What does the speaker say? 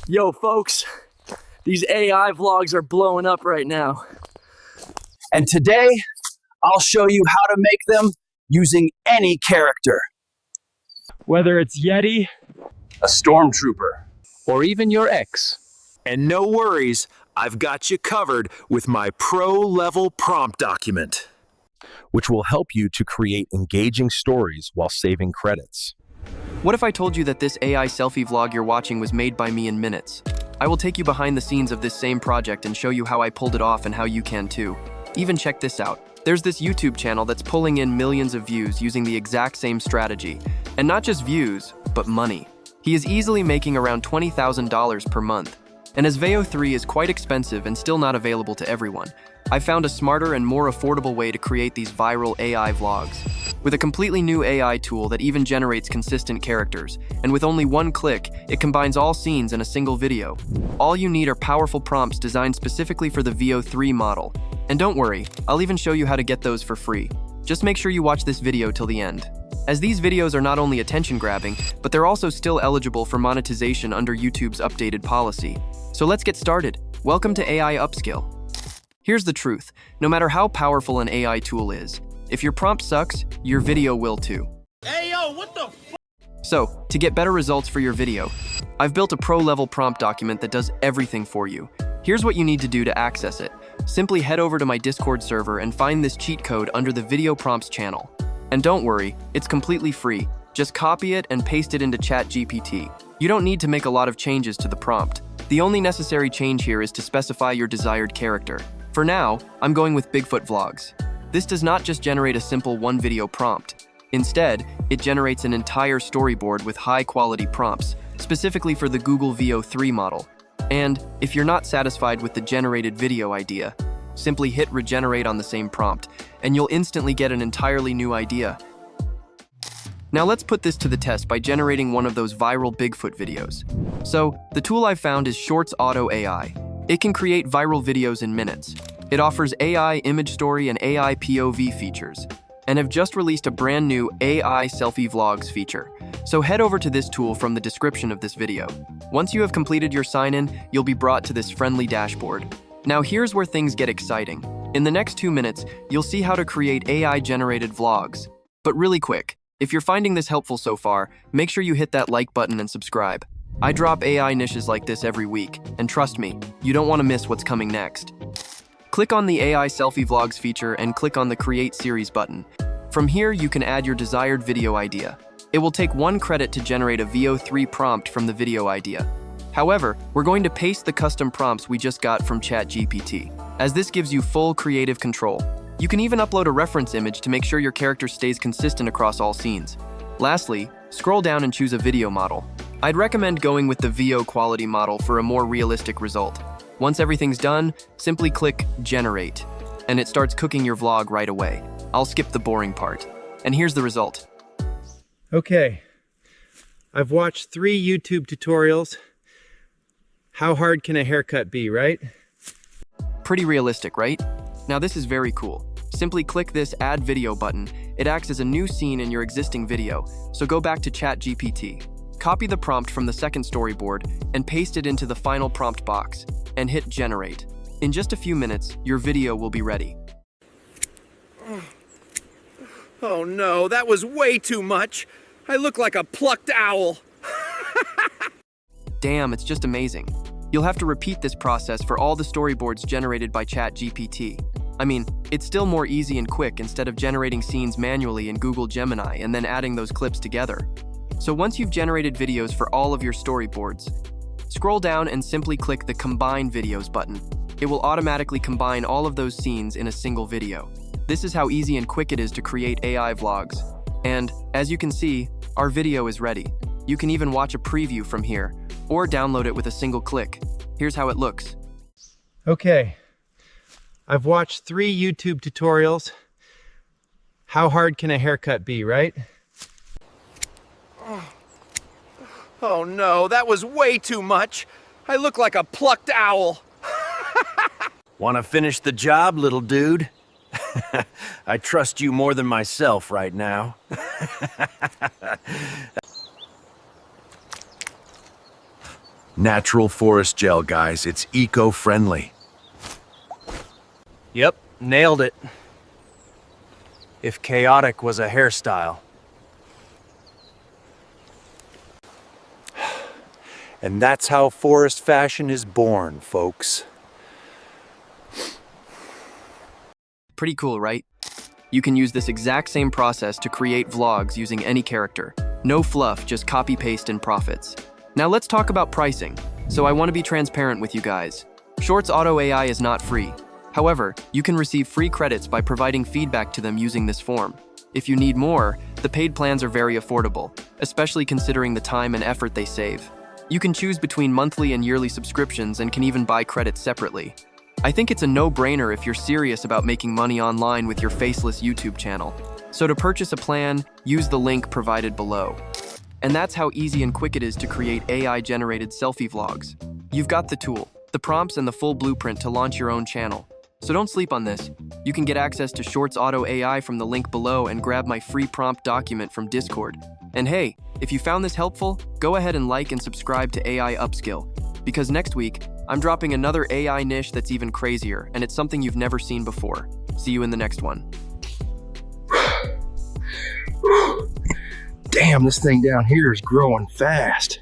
Yo, folks, these AI vlogs are blowing up right now. And today, I'll show you how to make them using any character. Whether it's Yeti, A Stormtrooper, or even your ex. And no worries, I've got you covered with my pro-level prompt document, which will help you to create engaging stories while saving credits. What if I told you that this AI selfie vlog you're watching was made by me in minutes? I will take you behind the scenes of this same project and show you how I pulled it off and how you can too. Even check this out. There's this YouTube channel that's pulling in millions of views using the exact same strategy. And not just views, but money. He is easily making around $20,000 per month. And as Veo 3 is quite expensive and still not available to everyone, I found a smarter and more affordable way to create these viral AI vlogs. With a completely new AI tool that even generates consistent characters, and with only one click, it combines all scenes in a single video. All you need are powerful prompts designed specifically for the Veo 3 model. And don't worry, I'll even show you how to get those for free. Just make sure you watch this video till the end, as these videos are not only attention-grabbing, but they're also still eligible for monetization under YouTube's updated policy. So let's get started. Welcome to AI Upskill. Here's the truth. No matter how powerful an AI tool is, if your prompt sucks, your video will too. Hey yo, what the f? So, to get better results for your video, I've built a pro-level prompt document that does everything for you. Here's what you need to do to access it. Simply head over to my Discord server and find this cheat code under the Video Prompts channel. And don't worry, it's completely free. Just copy it and paste it into ChatGPT. You don't need to make a lot of changes to the prompt. The only necessary change here is to specify your desired character. For now, I'm going with Bigfoot vlogs. This does not just generate a simple one video prompt. Instead, it generates an entire storyboard with high-quality prompts, specifically for the Google Veo 3 model. And if you're not satisfied with the generated video idea, simply hit regenerate on the same prompt, and you'll instantly get an entirely new idea. Now let's put this to the test by generating one of those viral Bigfoot videos. So, the tool I've found is Shorts Auto AI. It can create viral videos in minutes. It offers AI image story and AI POV features, and have just released a brand new AI selfie vlogs feature. So head over to this tool from the description of this video. Once you have completed your sign-in, you'll be brought to this friendly dashboard. Now here's where things get exciting. In the next 2 minutes, you'll see how to create AI-generated vlogs. But really quick, if you're finding this helpful so far, make sure you hit that like button and subscribe. I drop AI niches like this every week, and trust me, you don't want to miss what's coming next. Click on the AI Selfie Vlogs feature and click on the Create Series button. From here, you can add your desired video idea. It will take 1 credit to generate a Veo 3 prompt from the video idea. However, we're going to paste the custom prompts we just got from ChatGPT, as this gives you full creative control. You can even upload a reference image to make sure your character stays consistent across all scenes. Lastly, scroll down and choose a video model. I'd recommend going with the Veo quality model for a more realistic result. Once everything's done, simply click Generate, and it starts cooking your vlog right away. I'll skip the boring part. And here's the result. Okay, I've watched 3 YouTube tutorials. How hard can a haircut be, right? Pretty realistic, right? Now this is very cool. Simply click this Add Video button. It acts as a new scene in your existing video, so go back to ChatGPT. Copy the prompt from the second storyboard and paste it into the final prompt box, and hit Generate. In just a few minutes, your video will be ready. Oh no, that was way too much. I look like a plucked owl. Damn, it's just amazing. You'll have to repeat this process for all the storyboards generated by ChatGPT. I mean, it's still more easy and quick instead of generating scenes manually in Google Gemini and then adding those clips together. So once you've generated videos for all of your storyboards, scroll down and simply click the Combine Videos button. It will automatically combine all of those scenes in a single video. This is how easy and quick it is to create AI vlogs. And, as you can see, our video is ready. You can even watch a preview from here, or download it with a single click. Here's how it looks. Okay, I've watched 3 YouTube tutorials. How hard can a haircut be, right? Oh no, that was way too much. I look like a plucked owl. Want to finish the job, little dude? I trust you more than myself right now. Natural forest gel, guys. It's eco-friendly. Yep, nailed it. If chaotic was a hairstyle. And that's how forest fashion is born, folks. Pretty cool, right? You can use this exact same process to create vlogs using any character. No fluff, just copy, paste, and profits. Now let's talk about pricing. So I want to be transparent with you guys. Shorts Auto AI is not free. However, you can receive free credits by providing feedback to them using this form. If you need more, the paid plans are very affordable, especially considering the time and effort they save. You can choose between monthly and yearly subscriptions and can even buy credits separately. I think it's a no-brainer if you're serious about making money online with your faceless YouTube channel. So to purchase a plan, use the link provided below. And that's how easy and quick it is to create AI-generated selfie vlogs. You've got the tool, the prompts, and the full blueprint to launch your own channel. So don't sleep on this. You can get access to Shorts Auto AI from the link below and grab my free prompt document from Discord. And hey, if you found this helpful, go ahead and like and subscribe to AI Upskill, because next week, I'm dropping another AI niche that's even crazier, and it's something you've never seen before. See you in the next one. Damn, this thing down here is growing fast.